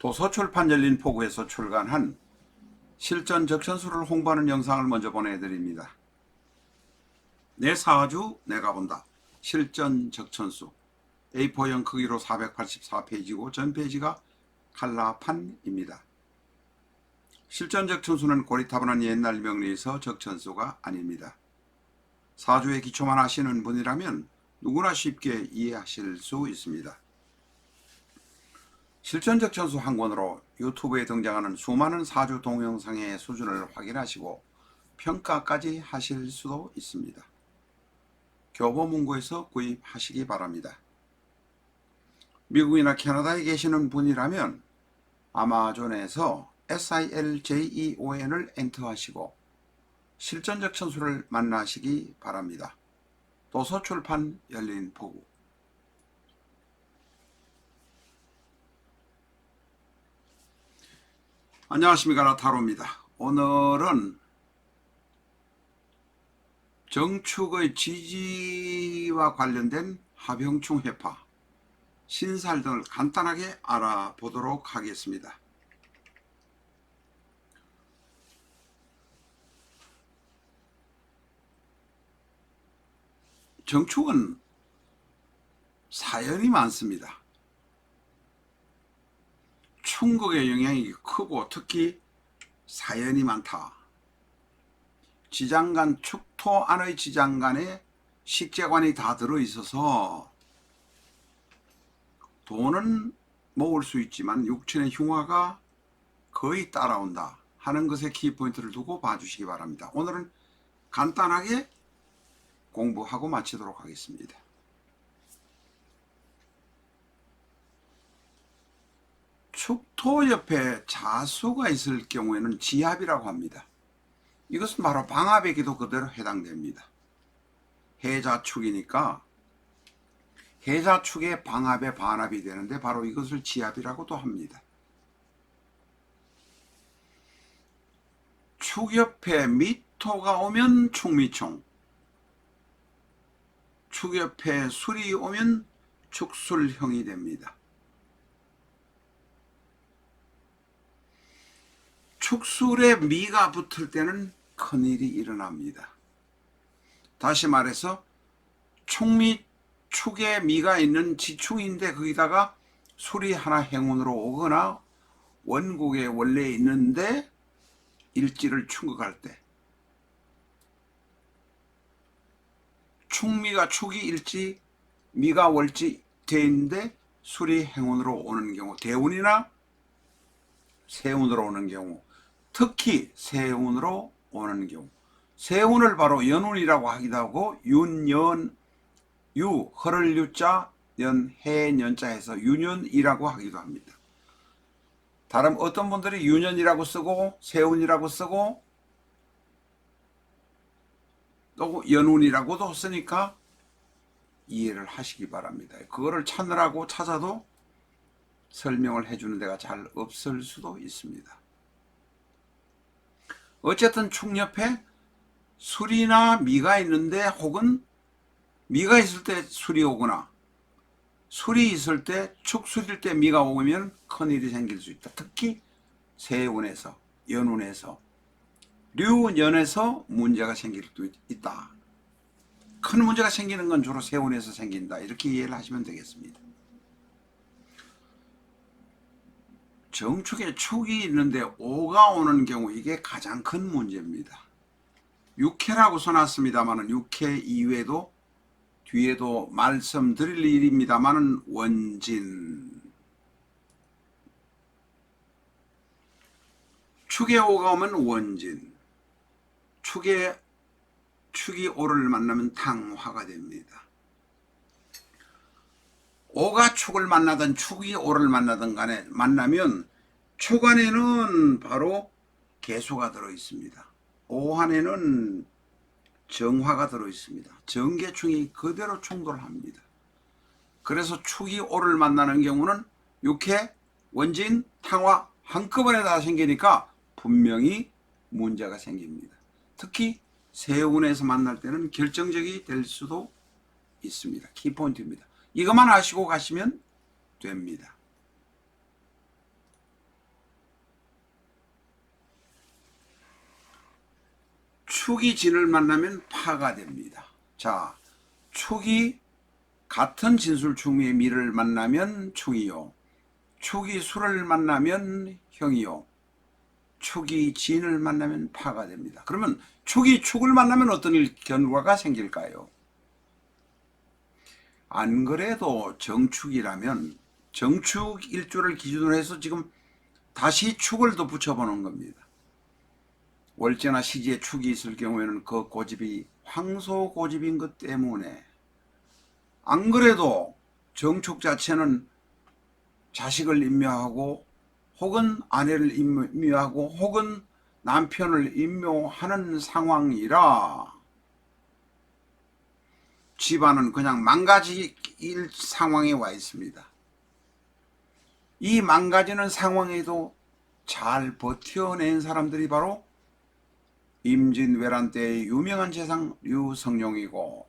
도서출판 열린 포구에서 출간한 실전 적천수를 홍보하는 영상을 먼저 보내드립니다. 내 사주 내가 본다. 실전 적천수 A4형 크기로 484페이지고 전 페이지가 칼라판입니다. 실전 적천수는 고리타분한 옛날 명리에서 적천수가 아닙니다. 사주의 기초만 아시는 분이라면 누구나 쉽게 이해하실 수 있습니다. 실전 적천수 한 권으로 유튜브에 등장하는 수많은 사주 동영상의 수준을 확인하시고 평가까지 하실 수도 있습니다. 교보문고에서 구입하시기 바랍니다. 미국이나 캐나다에 계시는 분이라면 아마존에서 SILJEON을 엔터하시고 실전 적천수를 만나시기 바랍니다. 도서출판 열린 포구. 안녕하십니까, 라타로입니다. 오늘은 정축의 지지와 관련된 하병충 해파, 신살 등을 간단하게 알아보도록 하겠습니다. 정축은 사연이 많습니다. 충격의 영향이 크고 특히 사연이 많다. 지장간, 축토 안의 지장간에 식재관이 다 들어있어서 돈은 모을 수 있지만 육신의 흉화가 거의 따라온다 하는 것에 키포인트를 두고 봐주시기 바랍니다. 오늘은 간단하게 공부하고 마치도록 하겠습니다. 축토 옆에 자수가 있을 경우에는 지합이라고 합니다. 이것은 바로 방합에게도 그대로 해당됩니다. 해자축이니까 해자축의 방합에 반합이 되는데 바로 이것을 지합이라고도 합니다. 축 옆에 미토가 오면 축미총, 축 옆에 술이 오면 축술형이 됩니다. 축술에 미가 붙을 때는 큰일이 일어납니다. 다시 말해서 축에 미가 있는 지축인데 거기다가 술이 하나 행운으로 오거나 원국에 원래 있는데 일지를 충격할 때, 축이 일지 미가 월지 돼 있는데 술이 행운으로 오는 경우, 대운이나 세운으로 오는 경우, 특히 세운으로 오는 경우, 세운을 바로 연운이라고 하기도 하고 윤연, 허를 유자, 해년자 해서 윤연이라고 하기도 합니다. 다른 어떤 분들이 윤연이라고 쓰고 세운이라고 쓰고 또 연운이라고도 쓰니까 이해를 하시기 바랍니다. 그거를 찾느라고 찾아도 설명을 해주는 데가 잘 없을 수도 있습니다. 어쨌든 축 옆에 술이나 미가 있는데, 혹은 미가 있을 때 술이 오거나 술이 있을 때, 축술일 때 미가 오면 큰일이 생길 수 있다. 특히 세운에서, 연운에서, 류년에서 문제가 생길 수도 있다. 큰 문제가 생기는 건 주로 세운에서 생긴다. 이렇게 이해를 하시면 되겠습니다. 정축에 축이 있는데 오가 오는 경우, 이게 가장 큰 문제입니다. 육해라고 써놨습니다만 육해 이외에도 뒤에도 말씀드릴 일입니다만 원진, 축에 오가 오면 원진, 축이 오를 만나면 탕화가 됩니다. 오가 축을 만나든 축이 오를 만나든 간에 만나면 축 안에는 바로 개수가 들어있습니다. 오 안에는 정화가 들어있습니다. 정계충이 그대로 충돌합니다. 그래서 축이 오를 만나는 경우는 육해, 원진, 탕화 한꺼번에 다 생기니까 분명히 문제가 생깁니다. 특히 세운에서 만날 때는 결정적이 될 수도 있습니다. 키포인트입니다. 이것만 아시고 가시면 됩니다. 축이 진을 만나면 파가 됩니다. 자, 축이 같은 진술충의 미를 만나면 축이요. 축이 수를 만나면 형이요. 축이 진을 만나면 파가 됩니다. 그러면 축이 축을 만나면 어떤 결과가 생길까요? 안 그래도 정축이라면 정축 일주를 기준으로 해서 지금 다시 축을 더 붙여보는 겁니다. 월제나 시지에 축이 있을 경우에는 그 고집이 황소 고집인 것 때문에, 안 그래도 정축 자체는 자식을 임묘하고 혹은 아내를 임묘하고 혹은 남편을 임묘하는 상황이라 집안은 그냥 망가질 상황에 와 있습니다. 이 망가지는 상황에도 잘 버텨낸 사람들이 바로 임진왜란 때의 유명한 재상 유성룡이고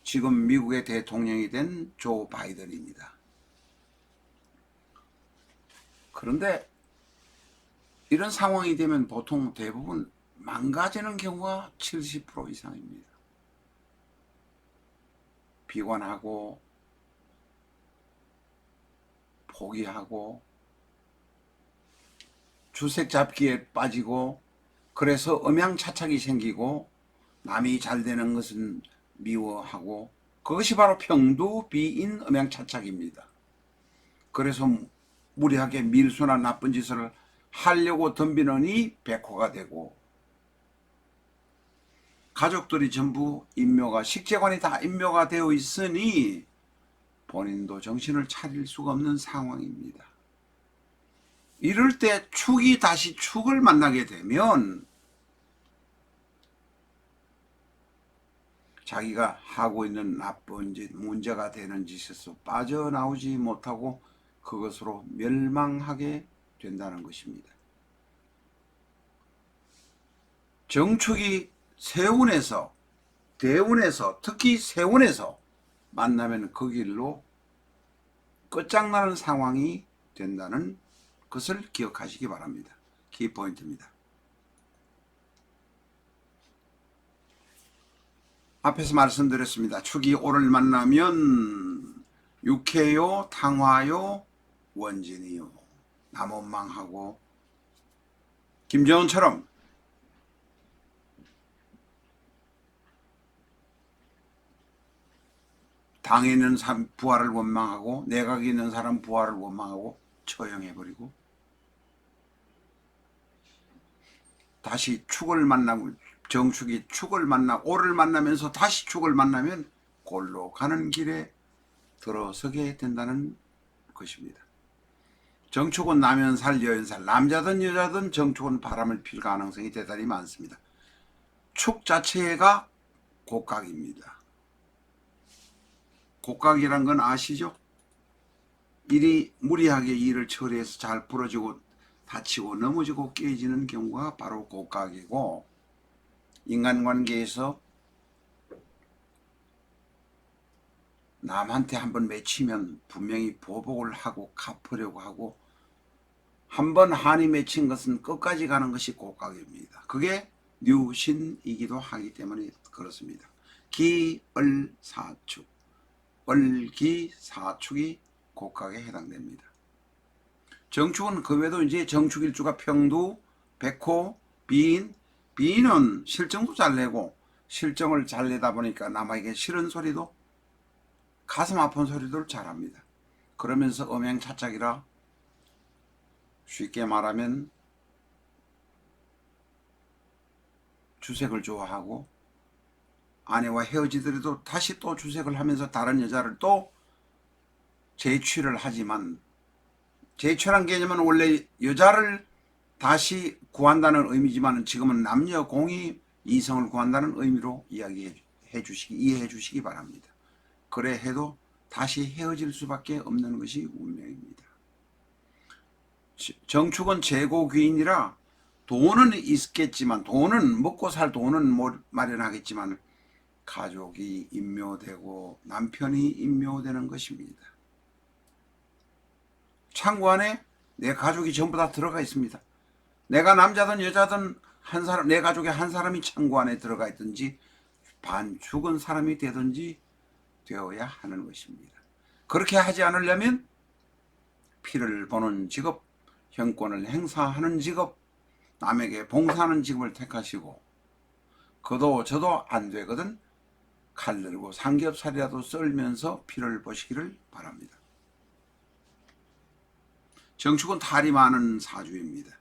지금 미국의 대통령이 된 조 바이든입니다. 그런데 이런 상황이 되면 보통 대부분 망가지는 경우가 70% 이상입니다. 비관하고 포기하고 주색 잡기에 빠지고, 그래서 음양차착이 생기고 남이 잘 되는 것은 미워하고, 그것이 바로 평두비인 음양차착입니다. 그래서 무리하게 밀수나 나쁜 짓을 하려고 덤비느니 백호가 되고, 가족들이 전부 인묘가, 식재관이 다 인묘가 되어 있으니 본인도 정신을 차릴 수가 없는 상황입니다. 이럴 때 축이 다시 축을 만나게 되면 자기가 하고 있는 나쁜 짓, 문제가 되는 짓에서 빠져나오지 못하고 그것으로 멸망하게 된다는 것입니다. 정축이 세운에서, 대운에서, 특히 세운에서 만나면 그 길로 끝장나는 상황이 된다는 것을 기억하시기 바랍니다. 키포인트입니다. 앞에서 말씀드렸습니다. 축이 오를 만나면 육해요, 탕화요, 원진이요. 남원망하고 김정은처럼 당에 있는 사람 부활을 원망하고 내각에 있는 사람 부활을 원망하고 처형해버리고, 다시 축을 만나고 정축이 축을 만나 오를 만나면서 다시 축을 만나면 골로 가는 길에 들어서게 된다는 것입니다. 정축은 남연살, 여연살, 남자든 여자든 정축은 바람을 필 가능성이 대단히 많습니다. 축 자체가 곡각입니다. 곡각이란 건 아시죠? 일이 무리하게 일을 처리해서 잘 부러지고 다치고 넘어지고 깨지는 경우가 바로 곡각이고, 인간관계에서 남한테 한번 맺히면 분명히 보복을 하고 갚으려고 하고, 한번 한이 맺힌 것은 끝까지 가는 것이 곡각입니다. 그게 류신이기도 하기 때문에 그렇습니다. 기을사축, 을기사축이 곡각에 해당됩니다. 정축은 그 외에도 이제 정축일주가 평두, 백호, 비인, 비인은 실정도 잘 내고, 실정을 잘 내다 보니까 남에게 싫은 소리도, 가슴 아픈 소리도 잘합니다. 그러면서 음양차착이라 쉽게 말하면 주색을 좋아하고, 아내와 헤어지더라도 다시 또 주색을 하면서 다른 여자를 또 재취를 하지만, 재취란 개념은 원래 여자를 다시 구한다는 의미지만 지금은 남녀 공이 이성을 구한다는 의미로 이해해 주시기 바랍니다. 그래 해도 다시 헤어질 수밖에 없는 것이 운명입니다. 정축은 재고귀인이라 돈은 있겠지만, 돈은 먹고 살 돈은 마련하겠지만 가족이 임묘되고 남편이 임묘되는 것입니다. 창고 안에 내 가족이 전부 다 들어가 있습니다. 내가 남자든 여자든 한 사람, 내 가족에 한 사람이 창고 안에 들어가 있든지 반 죽은 사람이 되든지 되어야 하는 것입니다. 그렇게 하지 않으려면 피를 보는 직업, 형권을 행사하는 직업, 남에게 봉사하는 직업을 택하시고, 그도 저도 안 되거든 칼 들고 삼겹살이라도 썰면서 피를 보시기를 바랍니다. 정축은 탈이 많은 사주입니다.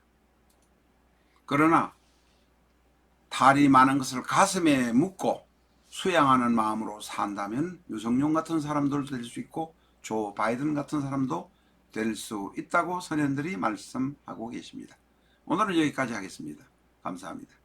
그러나 탈이 많은 것을 가슴에 묻고 수양하는 마음으로 산다면 유성룡 같은 사람들도 될 수 있고 조 바이든 같은 사람도 될 수 있다고 선현들이 말씀하고 계십니다. 오늘은 여기까지 하겠습니다. 감사합니다.